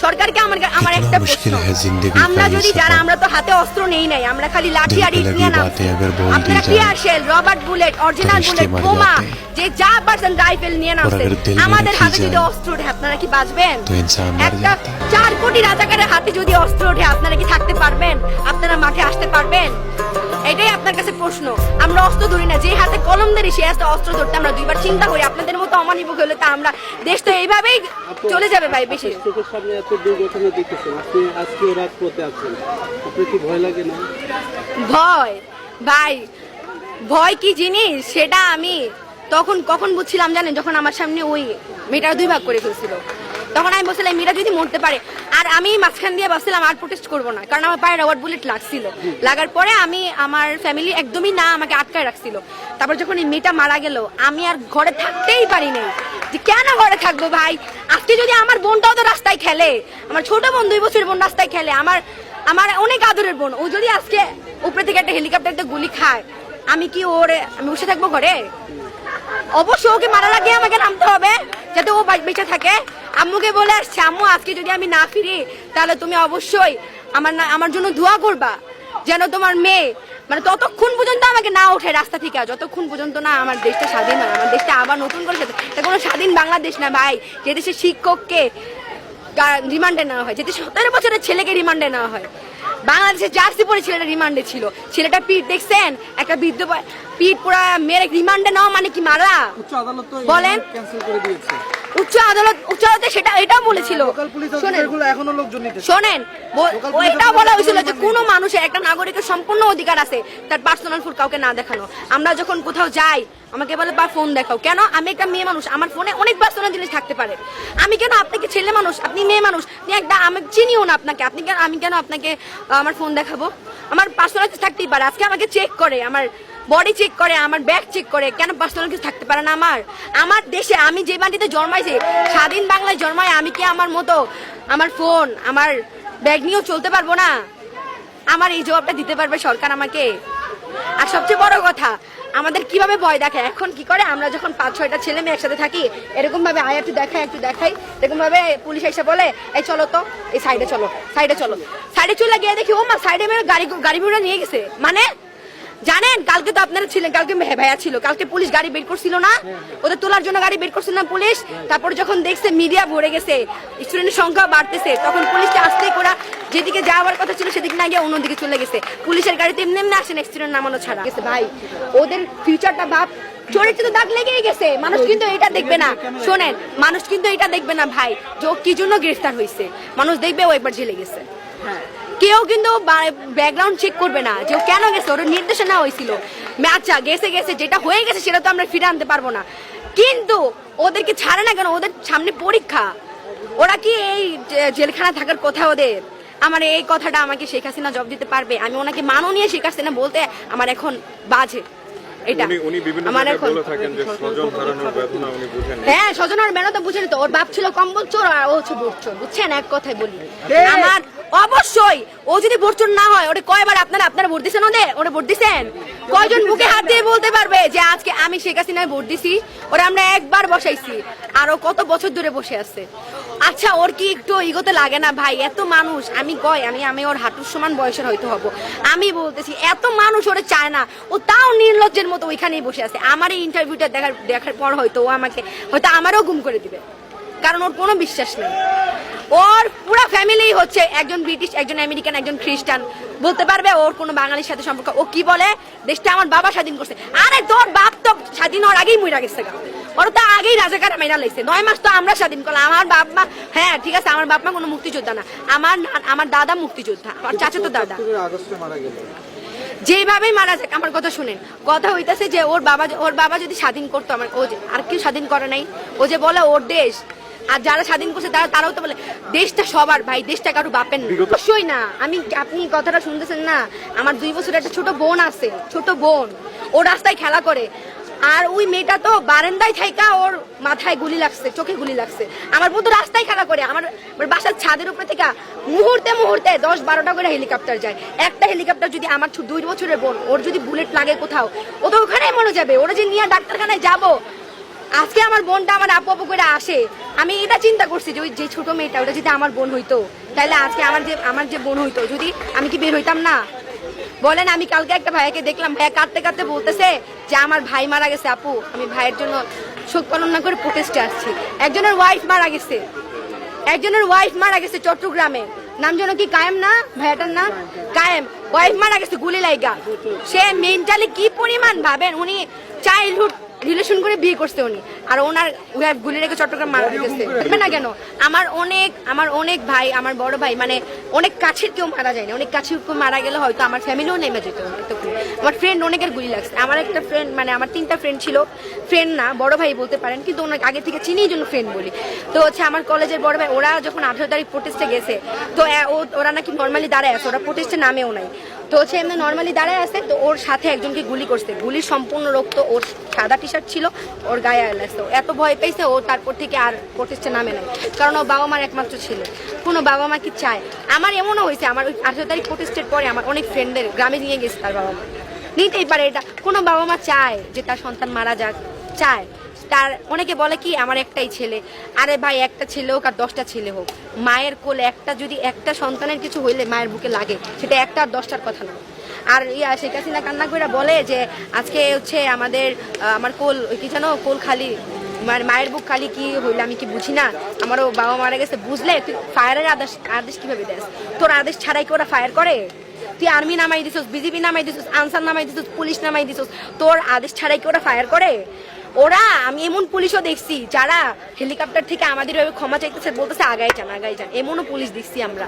সরকারকে আমার একটা প্রশ্ন, আমরা যদি যারা আমরা তো হাতে অস্ত্র নেই নাই, আমরা খালি লাঠি আর ইট নিয়ে নামছি, আপনারা tear shell, rubber bullet, original bullet, বোমা, যে যা পারছেন রাইফেল নিয়ে নামছে, আমাদের হাতে যদি অস্ত্র ওঠে আপনারা কি বাঁচবেন? একটা 4 কোটি রাজাকারের হাতে যদি অস্ত্র ওঠে আপনারা কি থাকতে পারবেন? আপনারা মাঠে আসতে পারবেন? এটাই আপনার কাছে প্রশ্ন। আমরা অস্ত্র ধরি না, যে হাতে কলম ধরি সে হাতে অস্ত্র ধরতে আমরা দুইবার চিন্তা করি। আপনাদের মতো অমানিক হলে তা আমরা দেশ তো এইভাবেই চলে যাবে ভাই। বেশি চোখের সামনে এত দুর্ঘটনা দেখতেছেন, আপনি আজকে রাজপথে আছেন, আপনার কি ভয় লাগে না? ভয় ভাই, ভয় কি জিনিস সেটা আমি কখন বুঝছিলাম জানেন, যখন আমার সামনে ওই মেয়েটা 2 ভাগ করে ফেলছিল, তখন আমি বলছিলাম মেয়েটা যদি মরতে পারে। আর আমি মাঝখান দিয়ে বলছিলাম আর প্রোটেস্ট করবো না, কারণ আমার পায়ে রবার্ট বুলেট লাগছিল। লাগার পরে আমি আমার ফ্যামিলি একদমই না আমাকে আটকায় রাখছিল। তারপর যখন এই মেয়েটা মারা গেল আমি আর ঘরে থাকতেই পারি নাই, যে কেন ঘরে থাকবো ভাই। আজকে যদি আমার বোনটাও তো রাস্তায় খেলে, আমার ছোট বোন 2 বছরের বোন রাস্তায় খেলে, আমার অনেক আদরের বোন, ও যদি আজকে উপরে থেকে একটা হেলিকপ্টারতে গুলি খায়, আমি বসে থাকবো ঘরে? অবশ্যই ওকে মারা লাগিয়ে আমাকে নামতে হবে যাতে ও বেঁচে থাকে। আম্মুকে বলে আসছে, আম্মু আজকে যদি আমি না ফিরি তাহলে তুমি অবশ্যই আমার জন্য দোয়া করবা, যেন তোমার মেয়ে মানে ততক্ষণ পর্যন্ত আমাকে না ওঠে রাস্তা থেকে, যতক্ষণ পর্যন্ত না আমার দেশটা স্বাধীন হয়, আমার দেশটা আবার নতুন করে এটা কোনো স্বাধীন বাংলাদেশ না ভাই, যে দেশে শিক্ষককে রিমান্ডে নেওয়া হয়, যেতে 17 বছরের ছেলেকে রিমান্ডে নেওয়া হয়। বাংলাদেশে জার্সি পরে ছেলেটা রিমান্ডে ছিল, ছেলেটা পিঠ দেখছেন, একটা বৃদ্ধ পিঠ পুরা মেরে রিমান্ডে নেওয়া মানে কি মারা? বলেন, উচ্চ আদালতে সেটা এটাও বলেছিল। শোনেন, এটাও বলা হয়েছিল যে কোনো মানুষের, একটা নাগরিকের সম্পূর্ণ অধিকার আছে তার পার্সোনাল ফোন কাউকে না দেখানো। আমরা যখন কোথাও যাই আমাকে বলে বা ফোন দেখাও, কেন? আমি একটা মেয়ে মানুষ, আমার ফোনে অনেক পার্সোনাল জিনিস থাকতে পারে। আমি কেন আপনাকে, ছেলে মানুষ, আপনি মেয়ে মানুষ, আমি চিনিও না আপনাকে, আমি কেন আপনাকে আমার ফোন দেখাবো? আমার পার্সোনাল কিছু থাকতেই পারে। আজকে আমাকে চেক করে, আমার বডি চেক করে, আমার ব্যাগ চেক করে, কেন পার্সোনাল কিছু থাকতে পারে না? আমার দেশে আমি যে মাটিতে জন্মাইছি, স্বাধীন বাংলায় জন্মায়, আমি কি আমার মতো আমার ফোন, আমার ব্যাগ নিয়েও চলতে পারবো না? আমার এই জবাবটা দিতে পারবে সরকার আমাকে? আর সবচেয়ে বড় কথা, আমাদের কিভাবে ভয় দেখায়, এখন কি করে, আমরা যখন 5-6টা ছেলে মেয়ে একসাথে থাকি, এরকম ভাবে একটু দেখাই, এরকম ভাবে পুলিশ এসে বলে এই চলো তো, এই সাইডে চলো, সাইডে চলে গিয়ে দেখি ও মা সাইডে মেরে গাড়ি ভরে নিয়ে গেছে। মানে জানেন, কালকে তো আপনারা ছিলেন, কালকে ভাইয়া ছিল, কালকে পুলিশ গাড়ি বের করছিল না, ওদের তোলার জন্য গাড়ি বের করছিল না পুলিশ। তারপর যখন দেখছে মিডিয়া ভরে গেছে, স্টুডেন্টের সংখ্যা বাড়তেছে, তখন পুলিশকে আসতেই করা যেদিকে যাওয়ার কথা ছিল সেদিকে না গিয়ে অন্যদিকে চলে গেছে। পুলিশের গাড়িতে এমনি আসেন স্টুডেন্ট নামানো ছাড়া গেছে। ভাই ওদের ফিউচারটা ভাব, চরিত্র দাগ লেগেই গেছে। মানুষ কিন্তু এটা দেখবে না, শোনেন, মানুষ কিন্তু এটা দেখবে না ভাই যে কি জন্য গ্রেফতার হয়েছে, মানুষ দেখবে ও একবার জেলে গেছে। হ্যাঁ, কেউ কিন্তু ব্যাকগ্রাউন্ড চেক করবে না যে ও কেন গেছে, ওর নির্দেশনা হয়েছিল। আচ্ছা গেছে, যেটা হয়ে গেছে সেটা তো আমরা ফিরে আনতে পারবো না, কিন্তু ওদেরকে ছাড়ে না কেন? ওদের সামনে পরীক্ষা, ওরা কি এই জেলখানা থাকার কথা ওদের? আমার এই কথাটা আমাকে শেখ হাসিনা জবাব দিতে পারবে? আমি ওনাকে মাননীয় শেখ হাসিনা বলতে আমার এখন বাজে। হ্যাঁ, স্বজনের মেহনত বুঝেনি তো, ওর বাপ ছিল কম্বল চোর আর ও হচ্ছে ভোট চোর, বুঝছেন? এক কথাই বলি, আমার অবশ্যই ও যদি ভোট চোর না হয়, ওটা কয়বার আপনারা ভোট দিচ্ছেন? ওরা ভোট দিচ্ছেন? কয়জন বুকে হাত দিয়ে বলতে পারবে যে আজকে আমি শেখ হাসিনায় ভোট দিছি? ওরা আমরা একবার বসাইছি, আর ও কত বছর ধরে বসে আছে। আচ্ছা, ওর কি একটু ইগোতে লাগে না ভাই? এত মানুষ, আমি ওর হাঁটুর সমান বয়সের হয়তো হব, আমি বলতেছি এত মানুষ ওরা চায় না, ও তাও নির্লজ্জের মতো ওইখানেই বসে আছে। আমার এই ইন্টারভিউটা দেখার পর হয়তো ও হয়তো আমারও গুম করে দিবে, কারণ ওর কোনো বিশ্বাস নেই। ওর পুরো ফ্যামিলি হচ্ছে একজন ব্রিটিশ, একজন আমেরিকান, একজন খ্রিস্টান, বলতে পারবে ওর কোনো বাঙালির সাথে সম্পর্ক। ও কি বলে, দেশটা আমার বাবা স্বাধীন করছে। আরে তোর বাপ তো স্বাধীন হওয়ার আগেই মরে গেছে, ওর তো আগেই রাজাকার মেরা লাগছে। 9 মাস তো আমরা স্বাধীন করলাম। আমার বাপ মা, হ্যাঁ ঠিক আছে, আমার বাপ মা কোনো মুক্তিযোদ্ধা না, আমার দাদা মুক্তিযোদ্ধা, আমার চাচাতো দাদা। যেভাবেই মারা যাক, আমার কথা শুনেন, কথা হইতাছে যে ওর বাবা যদি স্বাধীন করতো, ও আর কেউ স্বাধীন করে নাই। ও যে বলে ওর দেশ, আর যারা স্বাধীন করছে তারাও তো বলে দেশটা সবার ভাই, দেশটা কারো বাপের না। অবশ্যই না। আপনি কথাটা শুনতেছেন না? আমার 2 বছরের একটা ছোট বোন আছে, ছোট বোন, ও রাস্তায় খেলা করে, আর ওই মেয়েটা তো বারান্দায় থাইকা ওর মাথায় গুলি লাগছে, চোখে গুলি লাগছে। আমার বোন তো রাস্তায় খেলা করে, আমার বাসার ছাদের উপরে থেকে মুহূর্তে 10-12টা করে হেলিকপ্টার যায়। একটা হেলিকপ্টার যদি আমার 2 বছরের বোন, ওর যদি বুলেট লাগে কোথাও, ও তো ওখানেই মরে যাবে। ওরা যে নিয়ে ডাক্তারখানায় যাবো, আজকে আমার বোনটা আমার আপু আপু করে আসে, আমি এটা চিন্তা করছি যে ওই যে ছোট মেয়েটা ওটা যদি আমার বোন হইতো তাহলে আজকে আমার যে বোন হইতো, যদি আমি কি বের হইতাম না? বলেন। আমি কালকে একটা ভাইয়াকে দেখলাম, ভাইয়া কাঁদতে কাঁদতে বলতেছে যে আমার ভাই মারা গেছে আপু, আমি ভাইয়ের জন্য শোক পালন না করে প্রোটেস্টে আসছি। একজনের ওয়াইফ মারা গেছে চট্টগ্রামে, নাম যেন কি কায়েম না ভাইয়াটার নাম কায়েম, ওয়াইফ মারা গেছে গুলি লাইগা। সে মেন্টালি কি পরিমাণ ভাবেন, উনি চাইল্ডহুড রিলেশন করে বিয়ে করছে উনি, আর ওনার ওয়াইফ গুলি রেখে চট্টগ্রাম মারা গেছে। না কেন, আমার অনেক ভাই, আমার বড় ভাই, মানে অনেক কাছের কেউ মারা যায় না, অনেক কাছের কেউ মারা গেলে হয়তো আমার ফ্যামিলিও নেমে যেত। আমার ফ্রেন্ড অনেকের গুলি লাগছে। আমার একটা ফ্রেন্ড, মানে আমার 3টা ফ্রেন্ড ছিল, ফ্রেন্ড না বড় ভাই বলতে পারেন, কিন্তু ওনাকে আগে থেকে চিনি জন্য ফ্রেন্ড বলি। তো হচ্ছে আমার কলেজের বড় ভাই, ওরা যখন 18 তারিখ প্রোটেস্টে গেছে, তো ওরা নাকি নর্মালি দাঁড়ায় আছে, ওরা প্রোটেস্টে নামেও নাই। তো হচ্ছে এমনি নর্মালি দাঁড়ায় আছে, তো ওর সাথে একজনকে গুলি করছে, গুলির সম্পূর্ণ রক্ত, ওর সাদা টি শার্ট ছিল, ওর গায়ে লাগছে। এত ভয় পেয়েছে ও, তারপর থেকে আর প্রোটেস্টে নামে নাই, কারণ ও বাবা মার একমাত্র ছেলে। কোনো বাবা মা কি চায়? আমার এমনও হয়েছে, আমার ওই 18 তারিখ প্রোটেস্টের পরে আমার অনেক ফ্রেন্ডদের গ্রামে নিয়ে গেছে তার বাবা মা, নিতেই পারে এটা। কোনো বাবা মা চায় যে তার সন্তান মারা যাক? চায়। তার অনেকে বলে কি আমার একটাই ছেলে, আরে ভাই একটা ছেলে হোক আর 10টা ছেলে হোক, মায়ের কোলে যদি একটা সন্তানের কিছু হইলে মায়ের বুকে লাগে, সেটা একটা আর 10টার কথা না। আর শেখ হাসিনা কান্না করে বলে যে আজকে হচ্ছে আমার কোল কি জানো, কোল খালি, মায়ের বুক খালি, কি হইলে আমি কি বুঝি না, আমারও বাবা মারা গেছে, বুঝলে তুই ফায়ারের আদেশ কিভাবে দেস? তোর আদেশ ছাড়াই কি ওরা ফায়ার করে? তুই আর্মি নামাই দিছিস, বিজেপি নামাই দিছিস, আনসার নামাই দিছিস, পুলিশ নামাই দিছিস, তোর আদেশ ছাড়াই কি ওরা ফায়ার করে? আমি এমন পুলিশও দেখছি যারা হেলিকপ্টার থেকে আমাদের ক্ষমা চাইতেছে, বলতেছে আগাই যান, এমনও পুলিশ দেখছি আমরা।